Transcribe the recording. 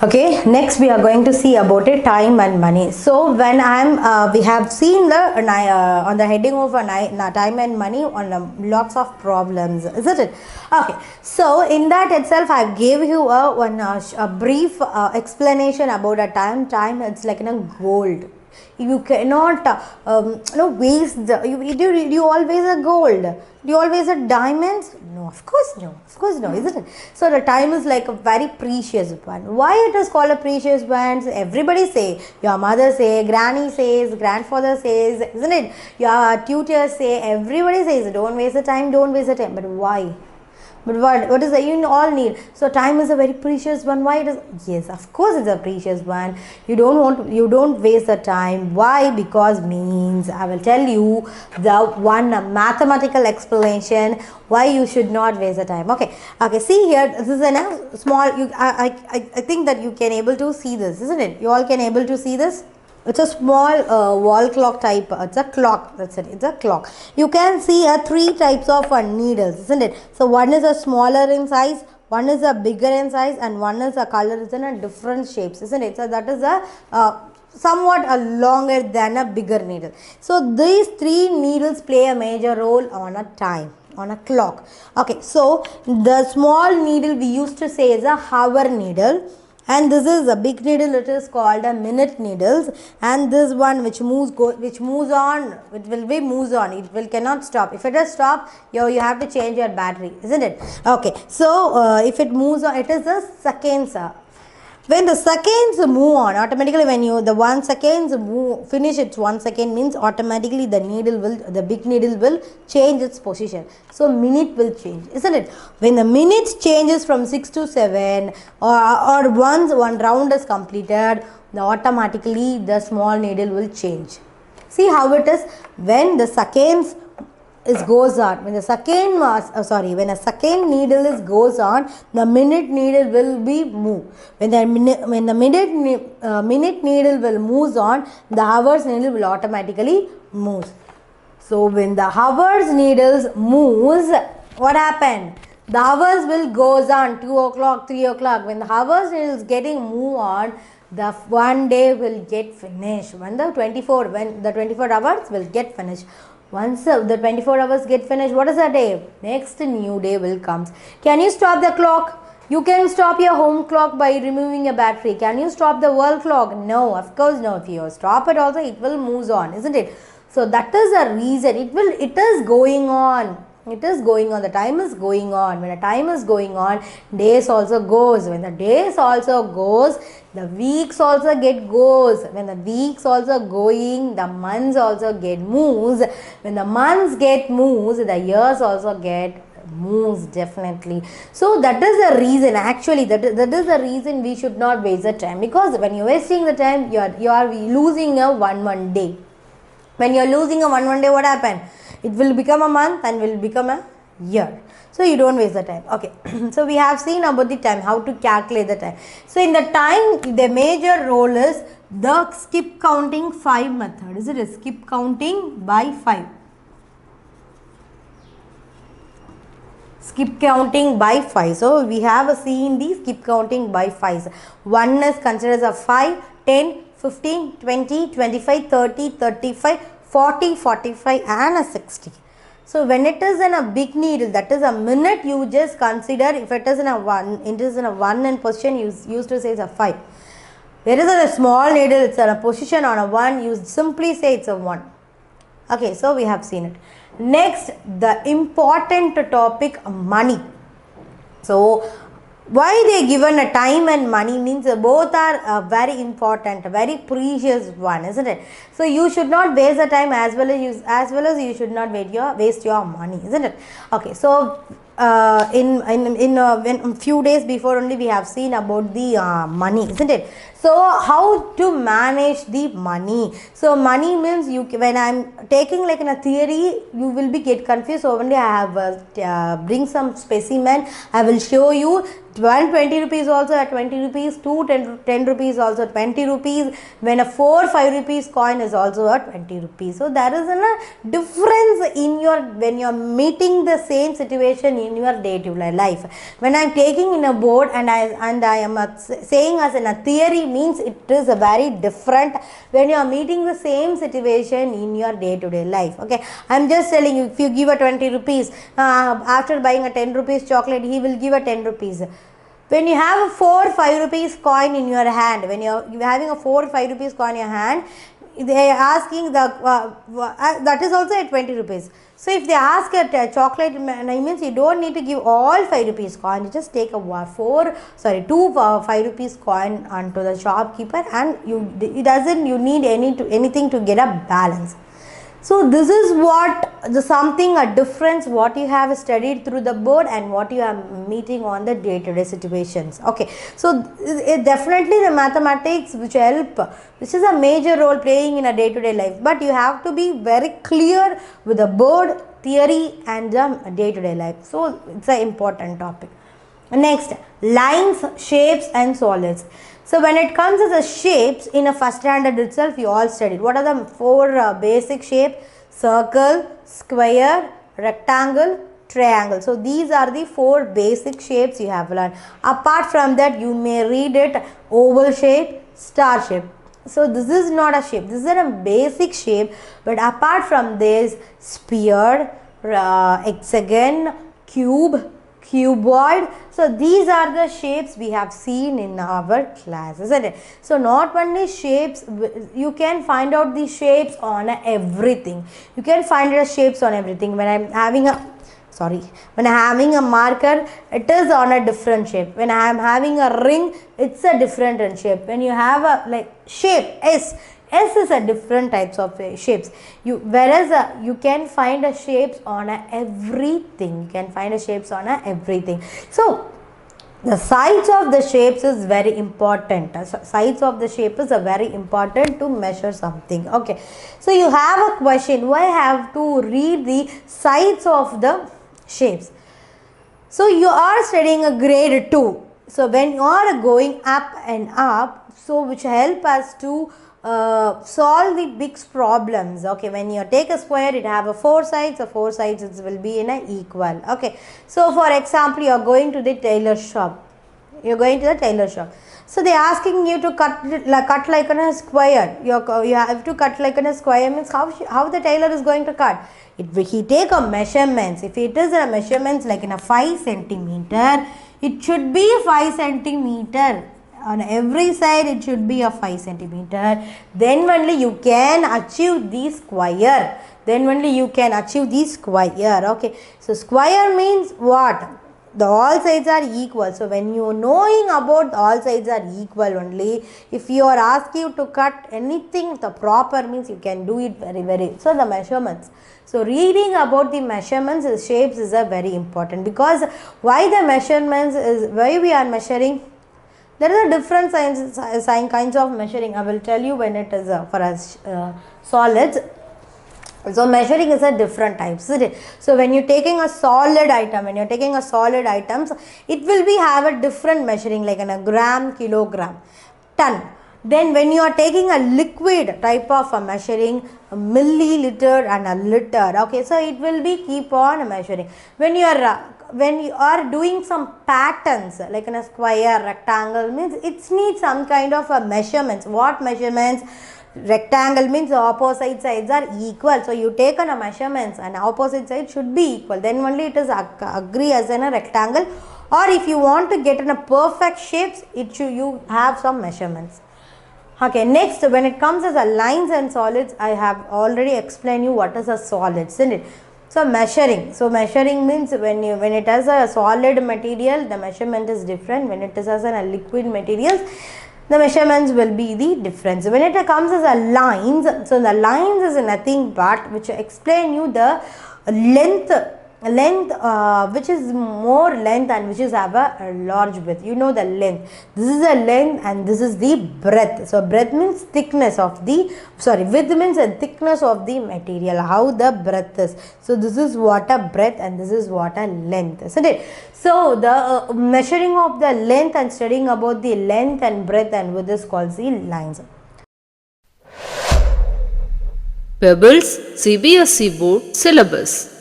Okay, next we are going to see about it, time and money. So when we have seen the on the heading of time and money on lots of problems, isn't it? Okay, so in that itself I gave you a brief explanation about a time. Time, it's like gold. You cannot waste you always a gold. Do you always a diamonds? No, of course no, isn't it? So the time is like a very precious one. Why it is called a precious one? Everybody say, your mother say, granny says, grandfather says, isn't it? Your tutors say, everybody says, don't waste the time, don't waste the time. But why? But what is that you all need? So time is a very precious one. Why it is? Yes, of course it's a precious one. You don't waste the time. Why? Because means I will tell you the one mathematical explanation why you should not waste the time. Okay. See here, this is a small. I think that you can able to see this, isn't it? You all can able to see this. It's a small wall clock type. It's a clock. That's it. It's a clock. You can see three types of needles, isn't it? So one is a smaller in size, one is a bigger in size, and one is a color is in a different shapes, isn't it? So that is a somewhat longer than a bigger needle. So these three needles play a major role on a time, on a clock. Okay. So the small needle we used to say is a hour needle. And this is a big needle, it is called a minute needles, and this one which moves on, it will cannot stop. If it does stop, you have to change your battery, isn't it? Okay, so if it moves on, it is the seconds. When the seconds move on, automatically when the 1 second finish its 1 second means automatically the big needle will change its position. So minute will change, isn't it? When the minutes changes from 6 to 7 or once one round is completed, automatically the small needle will change. See how it is when the seconds goes on. When a second needle goes on, the minute needle will be moved. When the minute needle will moves on, the hours needle will automatically move. So when the hours needles moves, what happened? The hours will goes on 2 o'clock, 3 o'clock. When the hours needles getting move on, the one day will get finished. When the 24 hours will get finished. Once the 24 hours get finished, what is the day? Next new day will come. Can you stop the clock? You can stop your home clock by removing a battery. Can you stop the world clock? No, of course no. If you stop it also, it will move on, isn't it? So that is the reason. It is going on. It is going on. The time is going on. When the time is going on, days also goes. When the days also goes, the weeks also goes. When the weeks also going, the months also get moves. When the months get moves, the years also get moves, definitely. So that is the reason. Actually, that is the reason we should not waste the time, because when you're wasting the time, you are losing a one day. When you're losing a one day, what happened? It will become a month and will become a year. So you don't waste the time. Okay. So we have seen about the time, how to calculate the time. So in the time, the major role is the skip counting 5 method. Is it a skip counting by 5? Skip counting by 5. So we have seen the skip counting by 5. One is considered as a 5, 10, 15, 20, 25, 30, 35, 40, 45 and a 60. So when it is in a big needle, that is a minute, you just consider, if it is in a 1, it is in a 1 in position, you used to say it's a 5. Where is a small needle, it's in a position on a 1, you simply say it's a 1. Okay, so we have seen it. Next, the important topic, money. So why they given a time and money means both are very important, very precious one, isn't it? So you should not waste the time as well as you should not waste your money, isn't it? Okay, so in a few days before only we have seen about the money, isn't it? So how to manage the money? So money means when I'm taking like in a theory, you will be get confused. So only I have bring some specimen. I will show you 120 rupees also at 20 rupees, 2 10 rupees also 20 rupees, when a 4 5 rupees coin is also at 20 rupees. So there is a difference in your, when you are meeting the same situation in your day-to-day life. When I am taking in a board and I am saying as in a theory, means it is a very different when you are meeting the same situation in your day-to-day life. Okay, I am just telling you, if you give a 20 rupees, after buying a 10 rupees chocolate, he will give a 10 rupees. When you have a 4 5 rupees coin in your hand, when you're having a 4 5 rupees coin in your hand, they are asking that is also at 20 rupees. So if they ask a chocolate, means you don't need to give all 5 rupees coin. You just take a 2 5 rupees coin onto the shopkeeper, and you need anything to get a balance. So this is what a difference what you have studied through the board and what you are meeting on the day-to-day situations. Okay, so definitely the mathematics which is a major role playing in a day-to-day life, but you have to be very clear with the board, theory and the day-to-day life. So it's an important topic. Next, lines, shapes and solids. So when it comes to the shapes, in a first standard itself you all studied. What are the 4 basic shapes? Circle, square, rectangle, triangle. So these are the 4 basic shapes you have learned. Apart from that, you may read it oval shape, star shape. So this is not a shape, this is a basic shape, but apart from this, sphere, hexagon, cube, cuboid. So these are the shapes we have seen in our class, isn't it? So not only shapes, you can find out the shapes on everything. You can find the shapes on everything. When I'm having a marker, it is on a different shape. When I am having a ring, it's a different shape. When you have a shape S is a different types of shapes. Whereas you can find a shapes on everything. You can find a shapes on everything. So the sides of the shapes is very important. Sides of the shape is very important to measure something. Okay. So you have a question. Why have to read the sides of the shapes? So you are studying a grade 2. So when you are going up and up, so which help us to solve the big problems. Okay, when you take a square, it have a 4 sides. The 4 sides it will be in a equal. Okay, so for example, you are going to the tailor shop. You are going to the tailor shop. So they are asking you to cut like in a square. You have to cut like in a square, means how the tailor is going to cut. He take a measurements. If it is a measurements like in a 5 centimeter, it should be 5 centimeter. On every side it should be a 5 centimeter. Then only you can achieve the square. Okay. So square means what? The all sides are equal. So when you knowing about all sides are equal only, if you are asked you to cut anything the proper means you can do it very. So the measurements. So reading about the measurements, shapes is a very important, because why the measurements is why we are measuring. There is a different kinds of measuring. I will tell you when it is for us solids. So measuring is a different types. So when you're taking a solid item, it will be have a different measuring, like in a gram, kilogram, ton. Then when you are taking a liquid type of a measuring, a milliliter and a liter. Okay, so it will be keep on measuring. When you are doing some patterns like in a square, rectangle, means it needs some kind of a measurements. What measurements? Rectangle means opposite sides are equal. So you take on a measurements and opposite side should be equal. Then only it is agree as in a rectangle. Or if you want to get in a perfect shapes, you have some measurements. Okay, next when it comes as a lines and solids, I have already explained you what is a solid, isn't it? So measuring. So measuring means when it has a solid material, the measurement is different. When it is as a liquid materials, the measurements will be the difference. When it comes as a lines, so the lines is nothing but which explain you the length length which is more length and which is have a large width. You know the length. This is the length and this is the breadth. So breadth means thickness of the, sorry, width means the thickness of the material, how the breadth is. So this is what a breadth and this is what a length, isn't it? So the measuring of the length and studying about the length and breadth and width is called the lines. Pebbles CBSE Board Syllabus.